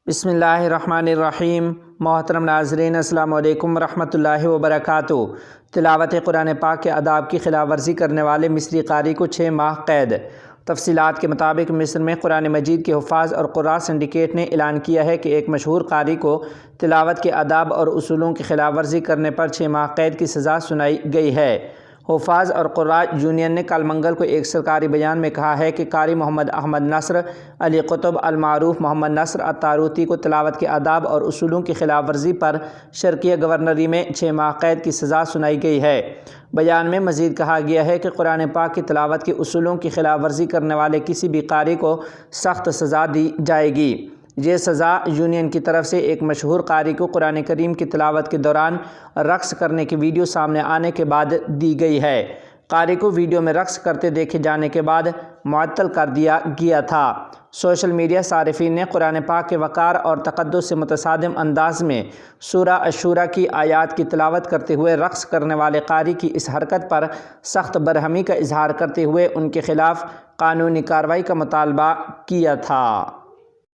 بسم اللہ الرحمن الرحیم۔ محترم ناظرین، السلام علیکم ورحمۃ اللہ وبرکاتہ۔ تلاوت قرآن پاک کے آداب کی خلاف ورزی کرنے والے مصری قاری کو 6 ماہ قید۔ تفصیلات کے مطابق مصر میں قرآن مجید کے حفاظ اور قراء سنڈیکیٹ نے اعلان کیا ہے کہ ایک مشہور قاری کو تلاوت کے آداب اور اصولوں کی خلاف ورزی کرنے پر 6 ماہ قید کی سزا سنائی گئی ہے۔ حفاظ اور قراء یونین نے کل منگل کو ایک سرکاری بیان میں کہا ہے کہ قاری محمد احمد نصر علی قطب المعروف محمد نصر الطاروتی کو تلاوت کے آداب اور اصولوں کی خلاف ورزی پر شرقیہ گورنری میں 6 ماہ قید کی سزا سنائی گئی ہے۔ بیان میں مزید کہا گیا ہے کہ قرآن پاک کی تلاوت کے اصولوں کی خلاف ورزی کرنے والے کسی بھی قاری کو سخت سزا دی جائے گی۔ یہ سزا یونین کی طرف سے ایک مشہور قاری کو قرآن کریم کی تلاوت کے دوران رقص کرنے کی ویڈیو سامنے آنے کے بعد دی گئی ہے۔ قاری کو ویڈیو میں رقص کرتے دیکھے جانے کے بعد معطل کر دیا گیا تھا۔ سوشل میڈیا صارفین نے قرآن پاک کے وقار اور تقدس سے متصادم انداز میں سورہ الشورى کی آیات کی تلاوت کرتے ہوئے رقص کرنے والے قاری کی اس حرکت پر سخت برہمی کا اظہار کرتے ہوئے ان کے خلاف قانونی کارروائی کا مطالبہ کیا تھا۔